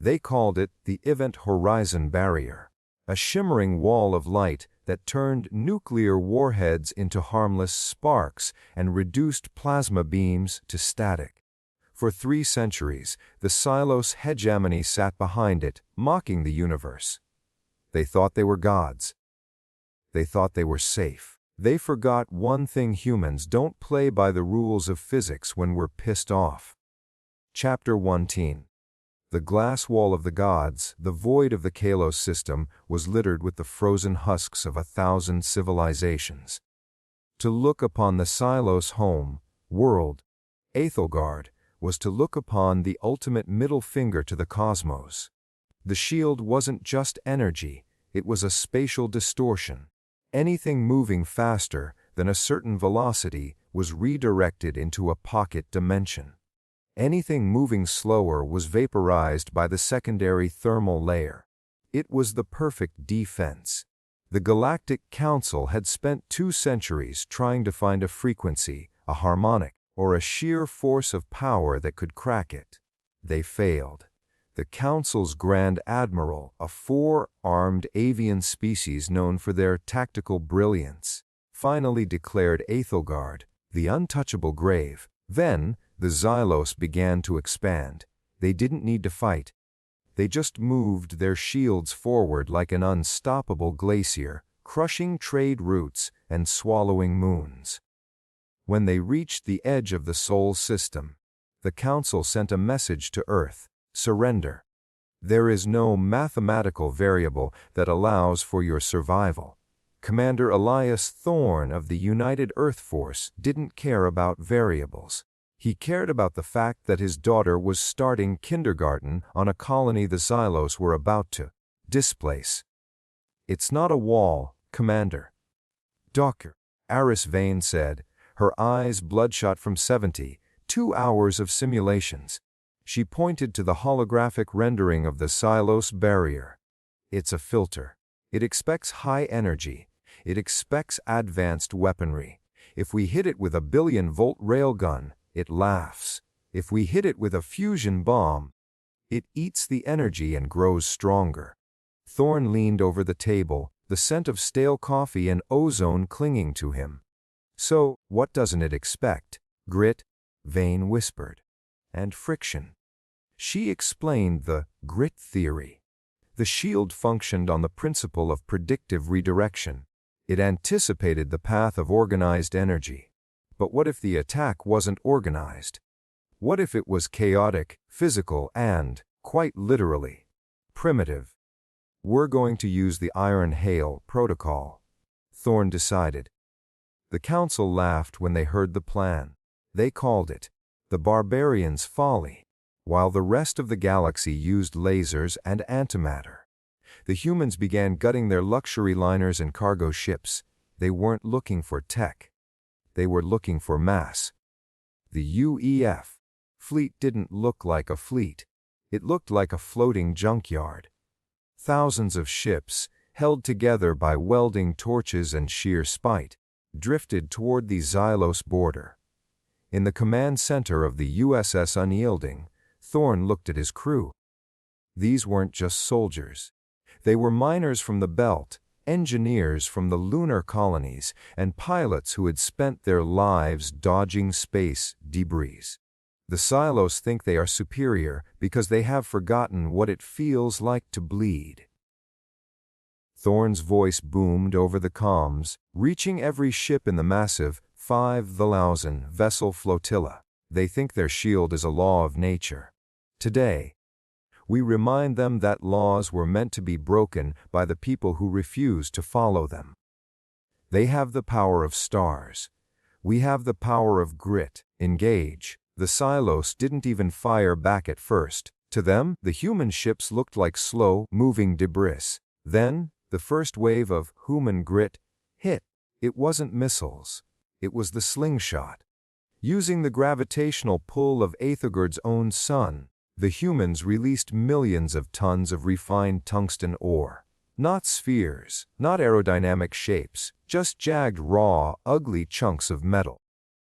They called it the Event Horizon Barrier, a shimmering wall of light that turned nuclear warheads into harmless sparks and reduced plasma beams to static. For 3 centuries, the Silos hegemony sat behind it, mocking the universe. They thought they were gods. They thought they were safe. They forgot one thing: humans don't play by the rules of physics when we're pissed off. Chapter 1. The glass wall of the gods, the void of the Kalos system, was littered with the frozen husks of 1,000 civilizations. To look upon the Silos home, world, Aethelgard, was to look upon the ultimate middle finger to the cosmos. The shield wasn't just energy, it was a spatial distortion. Anything moving faster than a certain velocity was redirected into a pocket dimension. Anything moving slower was vaporized by the secondary thermal layer. It was the perfect defense. The Galactic Council had spent 2 centuries trying to find a frequency, a harmonic, or a sheer force of power that could crack it. They failed. The Council's Grand Admiral, a 4-armed avian species known for their tactical brilliance, finally declared Aethelgard the untouchable grave. Then, the Xylos began to expand. They didn't need to fight. They just moved their shields forward like an unstoppable glacier, crushing trade routes and swallowing moons. When they reached the edge of the Sol system, the Council sent a message to Earth: surrender. There is no mathematical variable that allows for your survival. Commander Elias Thorne of the United Earth Force didn't care about variables. He cared about the fact that his daughter was starting kindergarten on a colony the Xylos were about to displace. "It's not a wall, Commander." "Doctor," Aris Vane said, her eyes bloodshot from 72 hours of simulations. She pointed to the holographic rendering of the Xylos barrier. "It's a filter. It expects high energy. It expects advanced weaponry. If we hit it with a 1,000,000-volt railgun, it laughs. If we hit it with a fusion bomb, it eats the energy and grows stronger." Thorne leaned over the table, the scent of stale coffee and ozone clinging to him. "So, what doesn't it expect?" "Grit," Vane whispered. "And friction." She explained the grit theory. The shield functioned on the principle of predictive redirection. It anticipated the path of organized energy. But what if the attack wasn't organized? What if it was chaotic, physical, and, quite literally, primitive? "We're going to use the Iron Hail protocol," Thorne decided. The Council laughed when they heard the plan. They called it the Barbarians' Folly, while the rest of the galaxy used lasers and antimatter. The humans began gutting their luxury liners and cargo ships. They weren't looking for tech. They were looking for mass. The UEF fleet didn't look like a fleet. It looked like a floating junkyard. Thousands of ships, held together by welding torches and sheer spite, drifted toward the Xylos border. In the command center of the USS Unyielding, Thorne looked at his crew. These weren't just soldiers. They were miners from the belt, engineers from the lunar colonies, and pilots who had spent their lives dodging space debris. The Silos think they are superior because they have forgotten what it feels like to bleed. Thorne's voice boomed over the comms, reaching every ship in the massive 5,000 vessel flotilla. They think their shield is a law of nature. Today, we remind them that laws were meant to be broken by the people who refuse to follow them. They have the power of stars. We have the power of grit. Engage. The Silos didn't even fire back at first. To them, the human ships looked like slow, moving debris. Then, the first wave of human grit hit. It wasn't missiles. It was the slingshot. Using the gravitational pull of Aethelgard's own sun, the humans released millions of tons of refined tungsten ore. Not spheres, not aerodynamic shapes, just jagged, raw, ugly chunks of metal.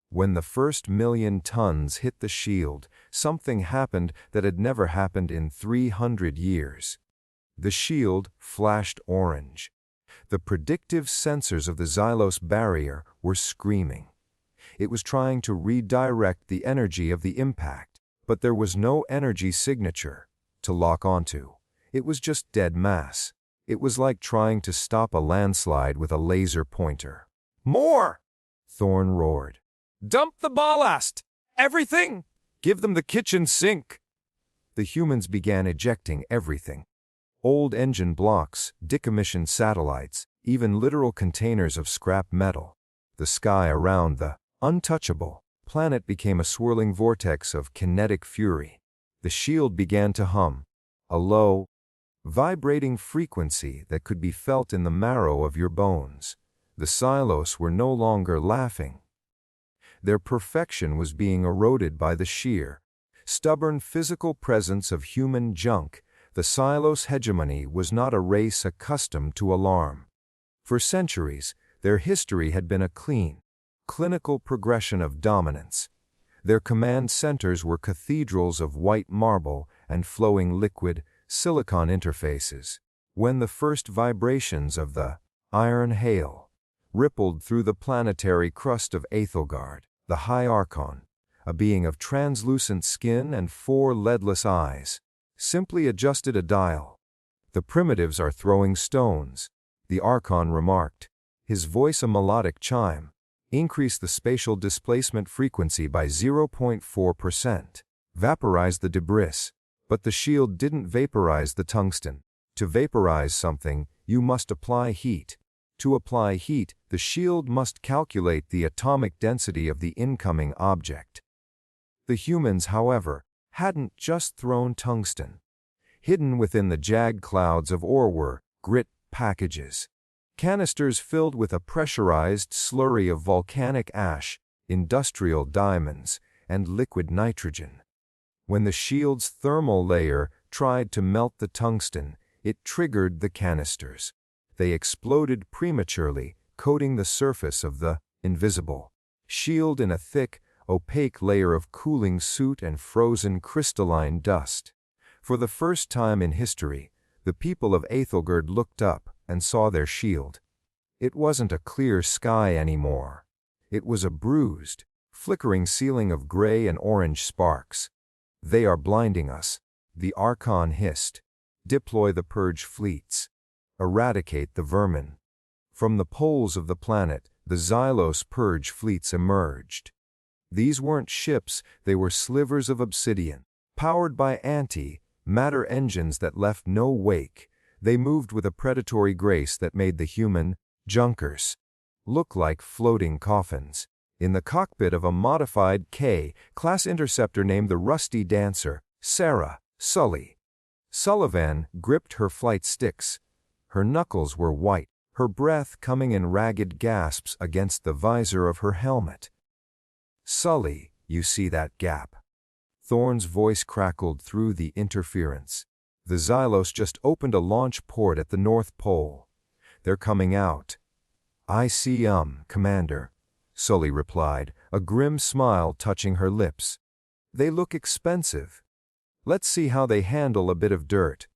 When the first 1,000,000 tons hit the shield, something happened that had never happened in 300 years. The shield flashed orange. The predictive sensors of the Xylos barrier were screaming. It was trying to redirect the energy of the impact, but there was no energy signature to lock onto. It was just dead mass. It was like trying to stop a landslide with a laser pointer. "More!" Thorn roared. "Dump the ballast! Everything! Give them the kitchen sink!" The humans began ejecting everything. Old engine blocks, decommissioned satellites, even literal containers of scrap metal. The sky around the untouchable planet became a swirling vortex of kinetic fury. The shield began to hum, a low, vibrating frequency that could be felt in the marrow of your bones. The Xylos were no longer laughing. Their perfection was being eroded by the sheer, stubborn physical presence of human junk. The Xylos hegemony was not a race accustomed to alarm. For centuries, their history had been a clean, clinical progression of dominance. Their command centers were cathedrals of white marble and flowing liquid, silicon interfaces. When the first vibrations of the iron hail rippled through the planetary crust of Aethelgard, the High Archon, a being of translucent skin and 4 leadless eyes, simply adjusted a dial. "The primitives are throwing stones," the Archon remarked, his voice a melodic chime. "Increase the spatial displacement frequency by 0.4%. Vaporize the debris." But the shield didn't vaporize the tungsten. To vaporize something, you must apply heat. To apply heat, the shield must calculate the atomic density of the incoming object. The humans, however, hadn't just thrown tungsten. Hidden within the jagged clouds of ore were grit packages. Canisters filled with a pressurized slurry of volcanic ash, industrial diamonds, and liquid nitrogen. When the shield's thermal layer tried to melt the tungsten, it triggered the canisters. They exploded prematurely, coating the surface of the invisible shield in a thick, opaque layer of cooling soot and frozen crystalline dust. For the first time in history, the people of Aethelgard looked up and saw their shield. It wasn't a clear sky anymore. It was a bruised, flickering ceiling of gray and orange sparks. "They are blinding us," the Archon hissed. "Deploy the purge fleets. Eradicate the vermin." From the poles of the planet, the Xylos purge fleets emerged. These weren't ships, they were slivers of obsidian. Powered by anti-matter engines that left no wake, they moved with a predatory grace that made the human junkers look like floating coffins. In the cockpit of a modified K-class interceptor named the Rusty Dancer, Sarah Sullivan gripped her flight sticks. Her knuckles were white, her breath coming in ragged gasps against the visor of her helmet. "Sully, you see that gap?" Thorn's voice crackled through the interference. "The Xylos just opened a launch port at the North Pole. They're coming out." "I see, Commander," Sully replied, a grim smile touching her lips. "They look expensive. Let's see how they handle a bit of dirt."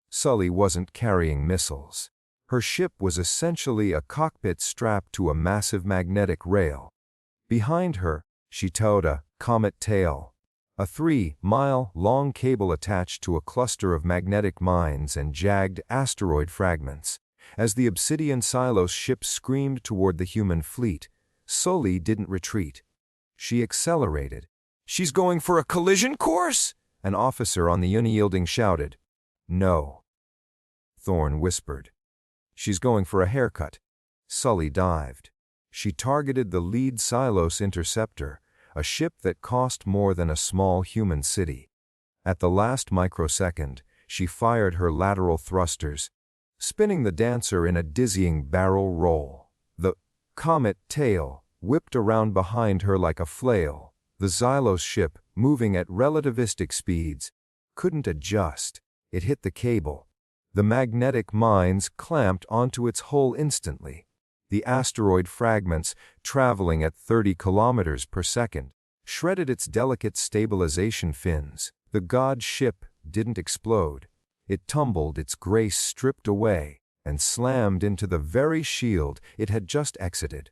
Sully wasn't carrying missiles. Her ship was essentially a cockpit strapped to a massive magnetic rail. Behind her, she towed a comet tail, a 3-mile-long cable attached to a cluster of magnetic mines and jagged asteroid fragments. As the obsidian Xylos ship screamed toward the human fleet, Sully didn't retreat. She accelerated. "She's going for a collision course?" an officer on the unyielding shouted. "No," Thorn whispered. "She's going for a haircut." Sully dived. She targeted the lead Xylos interceptor, a ship that cost more than a small human city. At the last microsecond, she fired her lateral thrusters, spinning the Dancer in a dizzying barrel roll. The comet tail whipped around behind her like a flail. The Xylos ship, moving at relativistic speeds, couldn't adjust. It hit the cable. The magnetic mines clamped onto its hull instantly. The asteroid fragments, traveling at 30 kilometers per second, shredded its delicate stabilization fins. The god ship didn't explode. It tumbled, its grace stripped away, and slammed into the very shield it had just exited.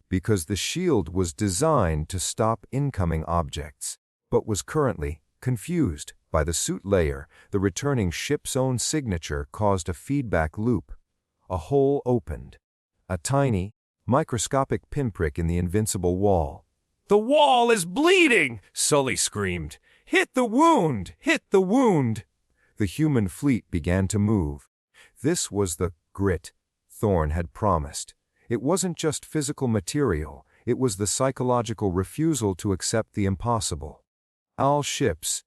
Because the shield was designed to stop incoming objects, but was currently confused by the suit layer. The returning ship's own signature caused a feedback loop. A hole opened. A tiny, microscopic pinprick in the invincible wall. "The wall is bleeding!" Sully screamed. "Hit the wound! Hit the wound!" The human fleet began to move. This was the grit Thorn had promised. It wasn't just physical material, it was the psychological refusal to accept the impossible. All ships,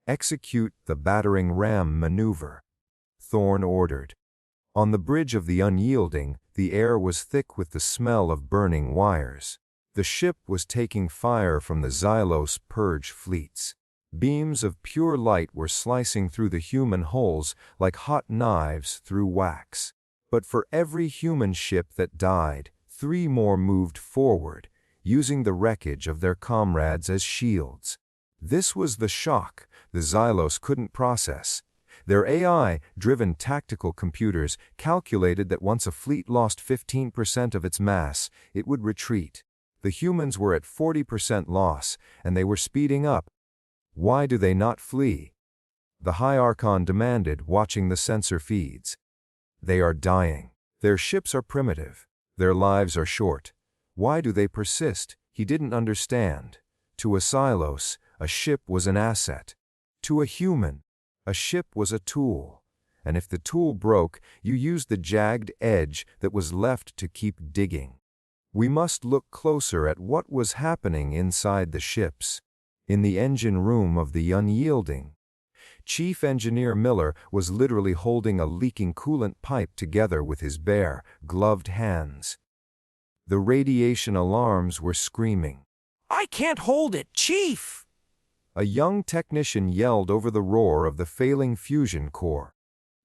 execute the battering ram maneuver, Thorn ordered. On the bridge of the Unyielding, the air was thick with the smell of burning wires. The ship was taking fire from the Xylos purge fleets. Beams of pure light were slicing through the human hulls like hot knives through wax. But for every human ship that died, 3 more moved forward, using the wreckage of their comrades as shields. This was the shock the Xylos couldn't process. Their AI-driven tactical computers calculated that once a fleet lost 15% of its mass, it would retreat. The humans were at 40% loss, and they were speeding up. Why do they not flee? The High Archon demanded, watching the sensor feeds. They are dying. Their ships are primitive. Their lives are short. Why do they persist? He didn't understand. To a Xylos, a ship was an asset. To a human, a ship was a tool. And if the tool broke, you used the jagged edge that was left to keep digging. We must look closer at what was happening inside the ships. In the engine room of the Unyielding, Chief Engineer Miller was literally holding a leaking coolant pipe together with his bare, gloved hands. The radiation alarms were screaming. "I can't hold it, Chief!" A young technician yelled over the roar of the failing fusion core.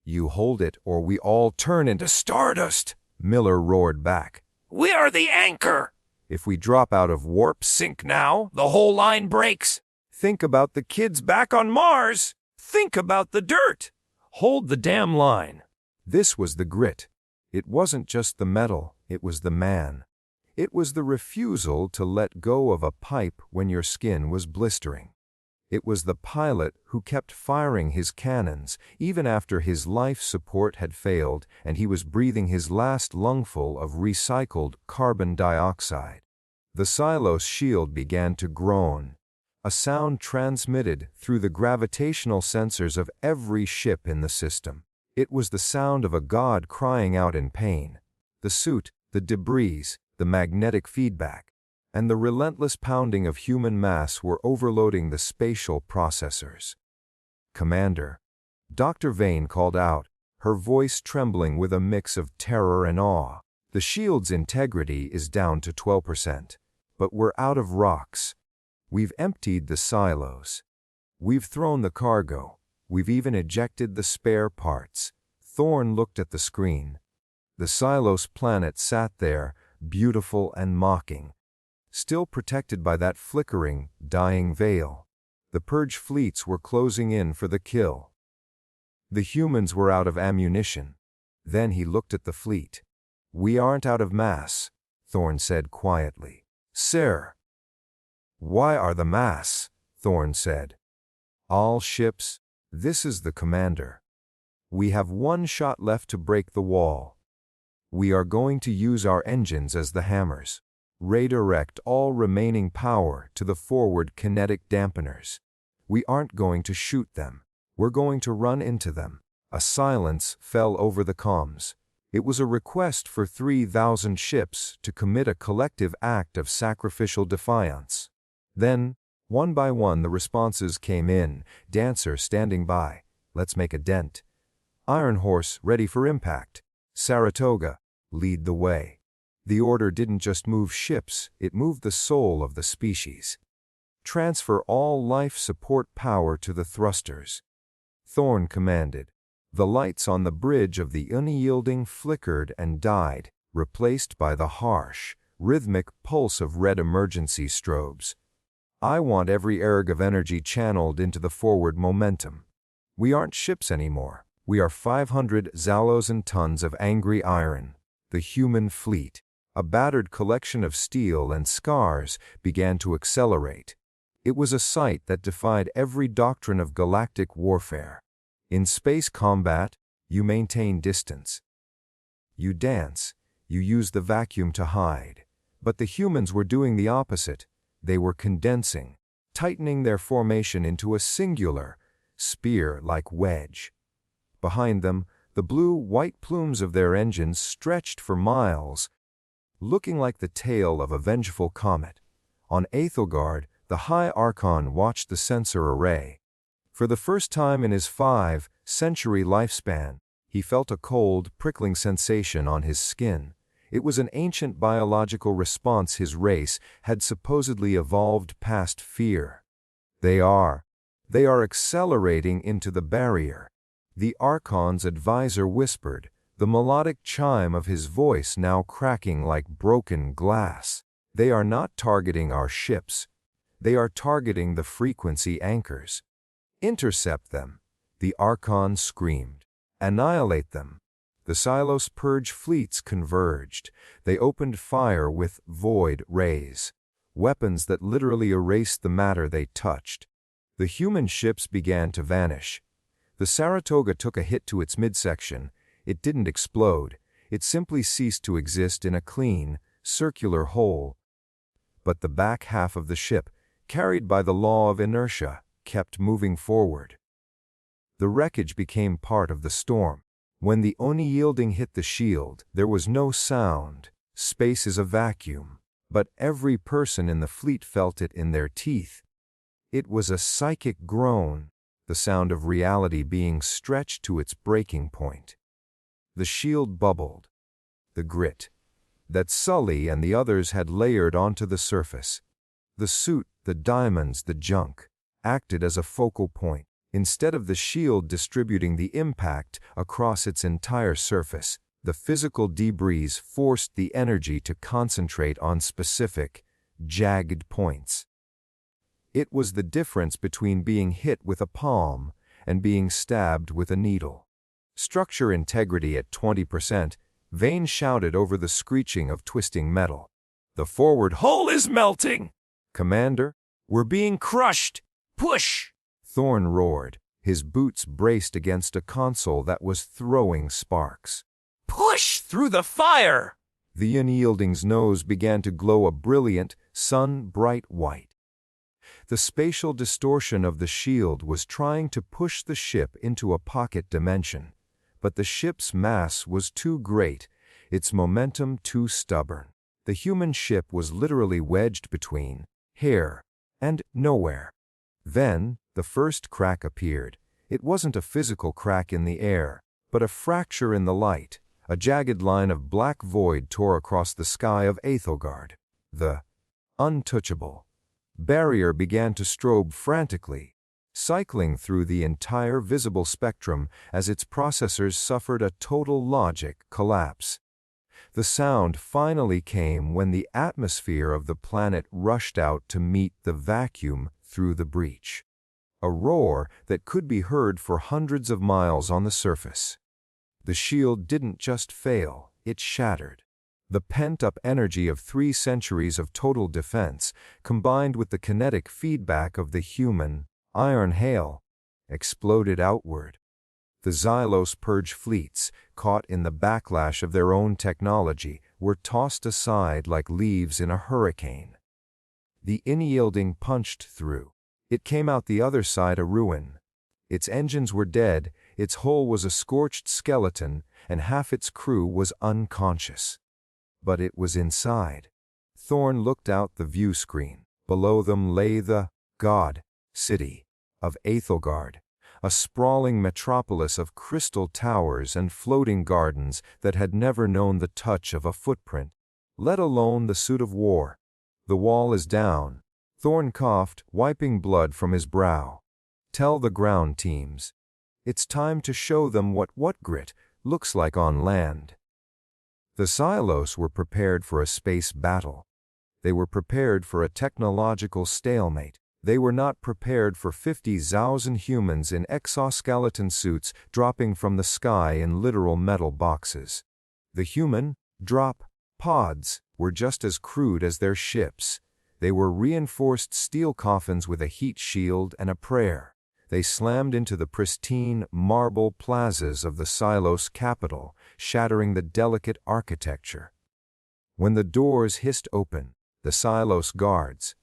"You hold it or we all turn into stardust," Miller roared back. "We are the anchor! If we drop out of warp sync now, the whole line breaks. Think about the kids back on Mars! Think about the dirt! Hold the damn line!" This was the grit. It wasn't just the metal, it was the man. It was the refusal to let go of a pipe when your skin was blistering. It was the pilot who kept firing his cannons even after his life support had failed and he was breathing his last lungful of recycled carbon dioxide. The Xylos shield began to groan. A sound transmitted through the gravitational sensors of every ship in the system. It was the sound of a god crying out in pain. The suit, the debris, the magnetic feedback, and the relentless pounding of human mass were overloading the spatial processors. "Commander," Dr. Vane called out, her voice trembling with a mix of terror and awe. "The shield's integrity is down to 12%, but we're out of rocks. We've emptied the silos. We've thrown the cargo. We've even ejected the spare parts." Thorn looked at the screen. The Xylos planet sat there, beautiful and mocking, still protected by that flickering, dying veil. The purge fleets were closing in for the kill. The humans were out of ammunition. Then he looked at the fleet. "We aren't out of mass," Thorn said quietly. "Sir." "Why are the mass?" Thorn said. "All ships, this is the commander. We have 1 shot left to break the wall. We are going to use our engines as the hammers. Redirect all remaining power to the forward kinetic dampeners. We aren't going to shoot them. We're going to run into them." A silence fell over the comms. It was a request for 3,000 ships to commit a collective act of sacrificial defiance. Then, one by one, the responses came in. Dancer standing by. "Let's make a dent." Iron Horse ready for impact. Saratoga, lead the way. The order didn't just move ships, it moved the soul of the species. "Transfer all life support power to the thrusters," Thorn commanded. The lights on the bridge of the Unyielding flickered and died, replaced by the harsh, rhythmic pulse of red emergency strobes. I want every erg of energy channeled into the forward momentum. We aren't ships anymore. We are 500 Zalozan tons of angry iron. The human fleet, a battered collection of steel and scars, began to accelerate. It was a sight that defied every doctrine of galactic warfare. In space combat, you maintain distance. You dance. You use the vacuum to hide. But the humans were doing the opposite. They were condensing, tightening their formation into a singular, spear-like wedge. Behind them, the blue-white plumes of their engines stretched for miles, looking like the tail of a vengeful comet. On Aethelgard, the High Archon watched the sensor array. For the first time in his 5-century lifespan, he felt a cold, prickling sensation on his skin. It was an ancient biological response his race had supposedly evolved past fear. They are accelerating into the barrier. The Archon's advisor whispered, the melodic chime of his voice now cracking like broken glass. They are not targeting our ships. They are targeting the frequency anchors. Intercept them, the Archon screamed. Annihilate them. The Silos Purge fleets converged. They opened fire with void rays, weapons that literally erased the matter they touched. The human ships began to vanish. The Saratoga took a hit to its midsection. It didn't explode. It simply ceased to exist in a clean, circular hole. But the back half of the ship, carried by the law of inertia, kept moving forward. The wreckage became part of the storm. When the unyielding hit the shield, there was no sound. Space is a vacuum. But every person in the fleet felt it in their teeth. It was a psychic groan, the sound of reality being stretched to its breaking point. The shield bubbled. The grit that Sully and the others had layered onto the surface. The suit, the diamonds, the junk, acted as a focal point. Instead of the shield distributing the impact across its entire surface, the physical debris forced the energy to concentrate on specific, jagged points. It was the difference between being hit with a palm and being stabbed with a needle. Structure integrity at 20%, Vane shouted over the screeching of twisting metal. The forward hull is melting! Commander, we're being crushed! Push! Thorn roared. His boots braced against a console that was throwing sparks. Push through the fire! The unyielding's nose began to glow a brilliant, sun-bright white. The spatial distortion of the shield was trying to push the ship into a pocket dimension, but the ship's mass was too great, its momentum too stubborn. The human ship was literally wedged between here and nowhere. Then, the first crack appeared. It wasn't a physical crack in the air, but a fracture in the light. A jagged line of black void tore across the sky of Aethelgard. The untouchable barrier began to strobe frantically, cycling through the entire visible spectrum as its processors suffered a total logic collapse. The sound finally came when the atmosphere of the planet rushed out to meet the vacuum through the breach. A roar that could be heard for hundreds of miles on the surface. The shield didn't just fail, it shattered. The pent-up energy of 3 centuries of total defense, combined with the kinetic feedback of the human iron hail, exploded outward. The Xylos Purge fleets, caught in the backlash of their own technology, were tossed aside like leaves in a hurricane. The unyielding punched through. It came out the other side a ruin. Its engines were dead, its hull was a scorched skeleton, and half its crew was unconscious. But it was inside. Thorn looked out the view screen. Below them lay the god city of Aethelgard, a sprawling metropolis of crystal towers and floating gardens that had never known the touch of a footprint, let alone the suit of war. The wall is down. Thorn coughed, wiping blood from his brow. Tell the ground teams. It's time to show them what grit looks like on land. The Silos were prepared for a space battle. They were prepared for a technological stalemate. They were not prepared for 50,000 humans in exoskeleton suits dropping from the sky in literal metal boxes. The human drop pods were just as crude as their ships. They were reinforced steel coffins with a heat shield and a prayer. They slammed into the pristine marble plazas of the Silos capital, shattering the delicate architecture. When the doors hissed open, the Silos guards,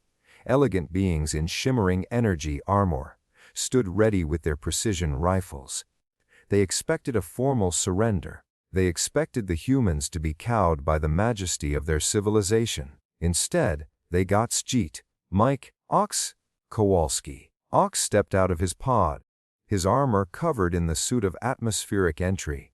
elegant beings in shimmering energy armor, stood ready with their precision rifles. They expected a formal surrender. They expected the humans to be cowed by the majesty of their civilization. Instead, they got Sjeet, Mike, Ox, Kowalski. Ox stepped out of his pod, his armor covered in the suit of atmospheric entry.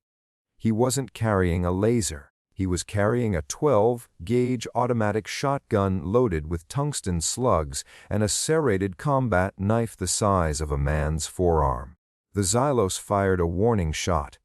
He wasn't carrying a laser. He was carrying a 12-gauge automatic shotgun loaded with tungsten slugs and a serrated combat knife the size of a man's forearm. The Xylos fired a warning shot,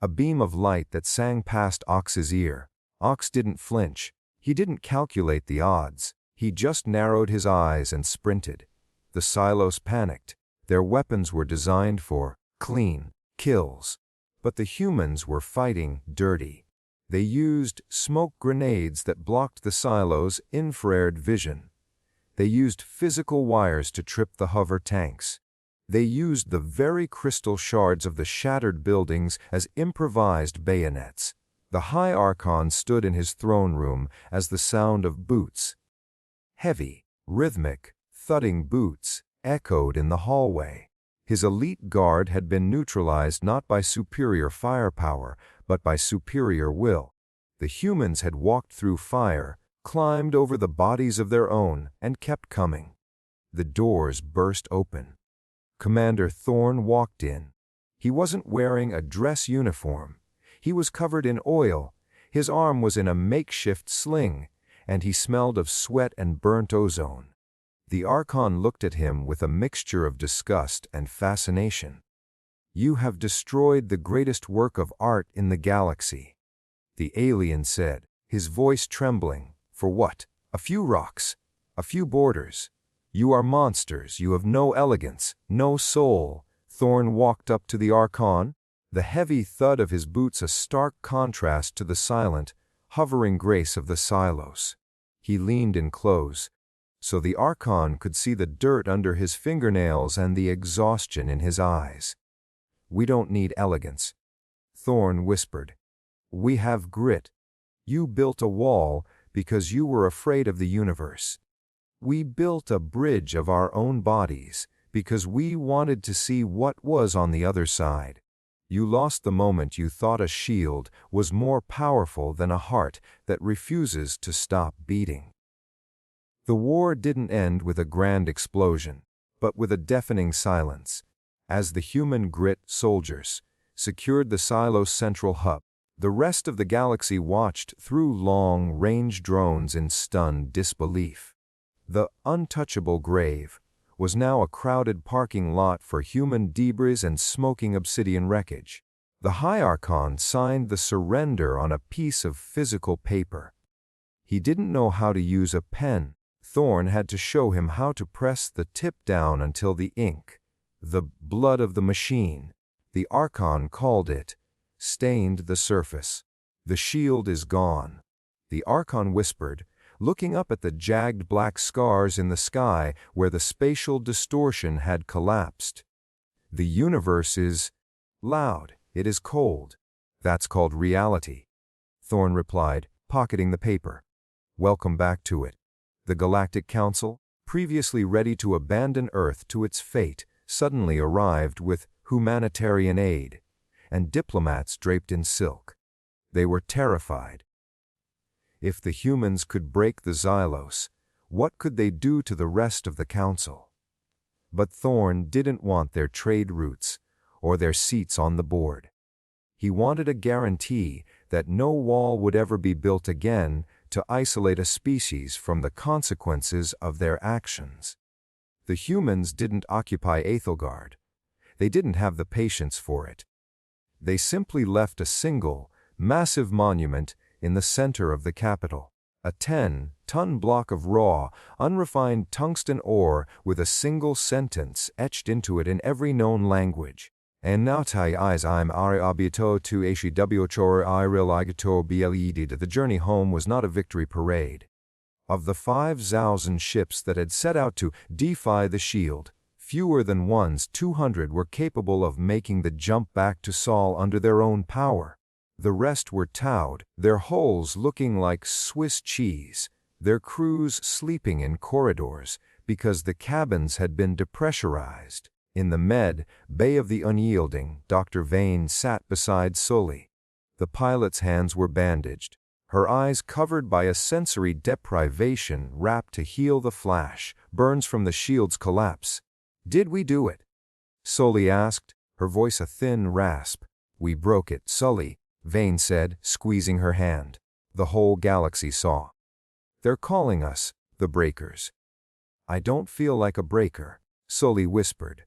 a beam of light that sang past Ox's ear. Ox didn't flinch. He didn't calculate the odds. He just narrowed his eyes and sprinted. The Silos panicked. Their weapons were designed for clean kills. But the humans were fighting dirty. They used smoke grenades that blocked the Silos' infrared vision. They used physical wires to trip the hover tanks. They used the very crystal shards of the shattered buildings as improvised bayonets. The High Archon stood in his throne room as the sound of boots, heavy, rhythmic, thudding boots, echoed in the hallway. His elite guard had been neutralized not by superior firepower, but by superior will. The humans had walked through fire, climbed over the bodies of their own, and kept coming. The doors burst open. Commander Thorne walked in. He wasn't wearing a dress uniform. He was covered in oil, his arm was in a makeshift sling, and he smelled of sweat and burnt ozone. The Archon looked at him with a mixture of disgust and fascination. "You have destroyed the greatest work of art in the galaxy," the alien said, his voice trembling. "For what? A few rocks, a few borders. You are monsters, you have no elegance, no soul." Thorne walked up to the Archon, the heavy thud of his boots a stark contrast to the silent, hovering grace of the Silos. He leaned in close, so the Archon could see the dirt under his fingernails and the exhaustion in his eyes. "We don't need elegance," Thorne whispered. "We have grit. You built a wall because you were afraid of the universe. We built a bridge of our own bodies because we wanted to see what was on the other side. You lost the moment you thought a shield was more powerful than a heart that refuses to stop beating." The war didn't end with a grand explosion, but with a deafening silence. As the human grit soldiers secured the Silos central hub, the rest of the galaxy watched through long-range drones in stunned disbelief. The untouchable grave was now a crowded parking lot for human debris and smoking obsidian wreckage. The High Archon signed the surrender on a piece of physical paper. He didn't know how to use a pen. Thorne had to show him how to press the tip down until the ink, the blood of the machine, the Archon called it, stained the surface. "The shield is gone," the Archon whispered, looking up at the jagged black scars in the sky where the spatial distortion had collapsed. "The universe is loud. It is cold. That's called reality," Thorne replied, pocketing the paper. "Welcome back to it." The Galactic Council, previously ready to abandon Earth to its fate, suddenly arrived with humanitarian aid and diplomats draped in silk. They were terrified. If the humans could break the Xylos, what could they do to the rest of the Council? But Thorne didn't want their trade routes or their seats on the board. He wanted a guarantee that no wall would ever be built again to isolate a species from the consequences of their actions. The humans didn't occupy Aethelgard. They didn't have the patience for it. They simply left a single, massive monument in the center of the capital. A 10-ton block of raw, unrefined tungsten ore with a single sentence etched into it in every known language. And now I'm abito to HWHOR I religato bled. The journey home was not a victory parade. Of the 5,000 ships that had set out to defy the shield, fewer than 200 were capable of making the jump back to Sol under their own power. The rest were towed, their hulls looking like Swiss cheese, their crews sleeping in corridors because the cabins had been depressurized. In the med bay of the Unyielding, Dr. Vane sat beside Sully. The pilot's hands were bandaged, her eyes covered by a sensory deprivation wrapped to heal the flash, burns from the shield's collapse. "Did we do it?" Sully asked, her voice a thin rasp. "We broke it, Sully," Vane said, squeezing her hand. The whole galaxy saw. "They're calling us the Breakers." "I don't feel like a breaker," Sully whispered.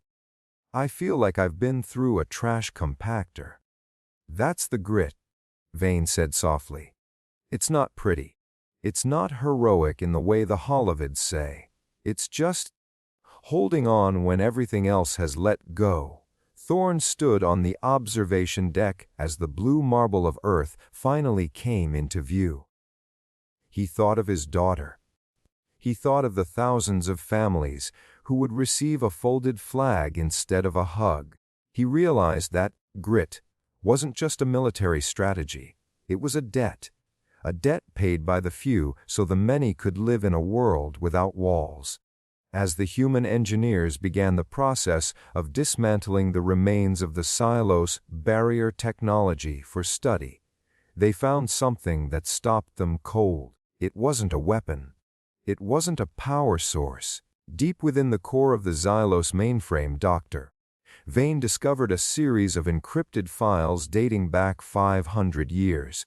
"I feel like I've been through a trash compactor." "That's the grit," Vane said softly. "It's not pretty. It's not heroic in the way the Holovids say. It's just holding on when everything else has let go." Thorne stood on the observation deck as the blue marble of Earth finally came into view. He thought of his daughter. He thought of the thousands of families who would receive a folded flag instead of a hug. He realized that grit wasn't just a military strategy. It was a debt paid by the few so the many could live in a world without walls. As the human engineers began the process of dismantling the remains of the Silos barrier technology for study, they found something that stopped them cold. It wasn't a weapon. It wasn't a power source. Deep within the core of the Xylos mainframe, Dr. Vane discovered a series of encrypted files dating back 500 years.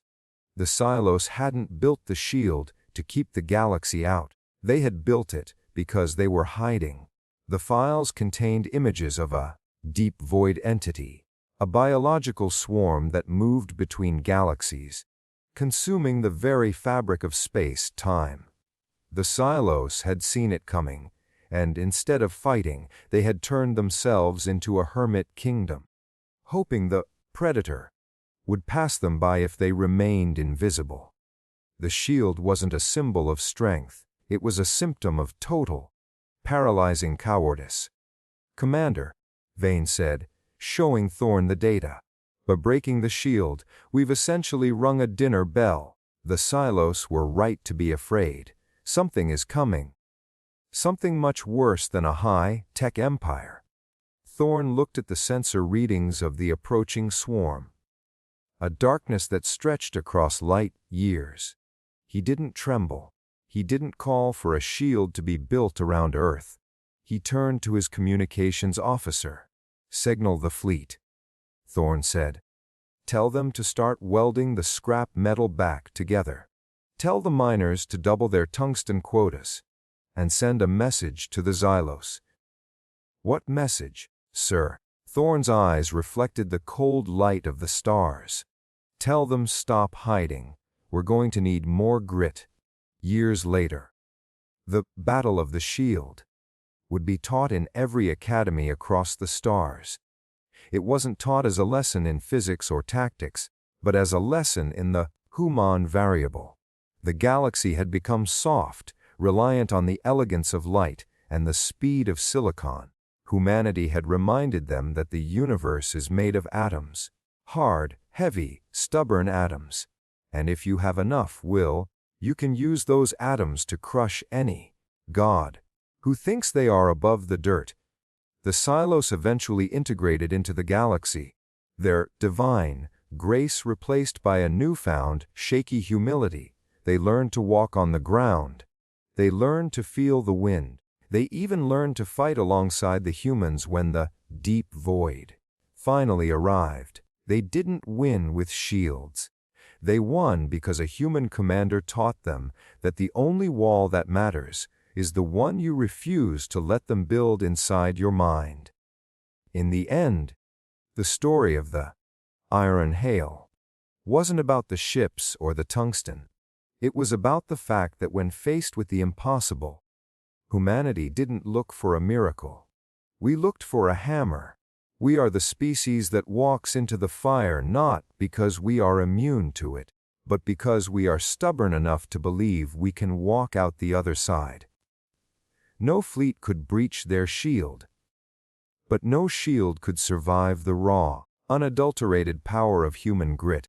The Silos hadn't built the shield to keep the galaxy out. They had built it because they were hiding. The files contained images of a deep void entity, a biological swarm that moved between galaxies, consuming the very fabric of space-time. The Silos had seen it coming, and instead of fighting, they had turned themselves into a hermit kingdom, hoping the predator would pass them by if they remained invisible. The shield wasn't a symbol of strength. It was a symptom of total, paralyzing cowardice. "Commander," Vane said, showing Thorne the data. "By breaking the shield, we've essentially rung a dinner bell. The Silos were right to be afraid. Something is coming. Something much worse than a high-tech empire." Thorne looked at the sensor readings of the approaching swarm. A darkness that stretched across light years. He didn't tremble. He didn't call for a shield to be built around Earth. He turned to his communications officer. "Signal the fleet," Thorne said. "Tell them to start welding the scrap metal back together. Tell the miners to double their tungsten quotas. And send a message to the Xylos." "What message, sir?" Thorne's eyes reflected the cold light of the stars. "Tell them stop hiding. We're going to need more grit." Years later, the Battle of the Shield would be taught in every academy across the stars. It wasn't taught as a lesson in physics or tactics, but as a lesson in the human variable. The galaxy had become soft, reliant on the elegance of light and the speed of silicon. Humanity had reminded them that the universe is made of atoms, hard, heavy, stubborn atoms. And if you have enough will, you can use those atoms to crush any god who thinks they are above the dirt. The Silos eventually integrated into the galaxy, their divine grace replaced by a newfound, shaky humility. They learned to walk on the ground. They learned to feel the wind. They even learned to fight alongside the humans when the deep void finally arrived. They didn't win with shields. They won because a human commander taught them that the only wall that matters is the one you refuse to let them build inside your mind. In the end, the story of the Iron Hail wasn't about the ships or the tungsten. It was about the fact that when faced with the impossible, humanity didn't look for a miracle. We looked for a hammer. We are the species that walks into the fire not because we are immune to it, but because we are stubborn enough to believe we can walk out the other side. No fleet could breach their shield, but no shield could survive the raw, unadulterated power of human grit.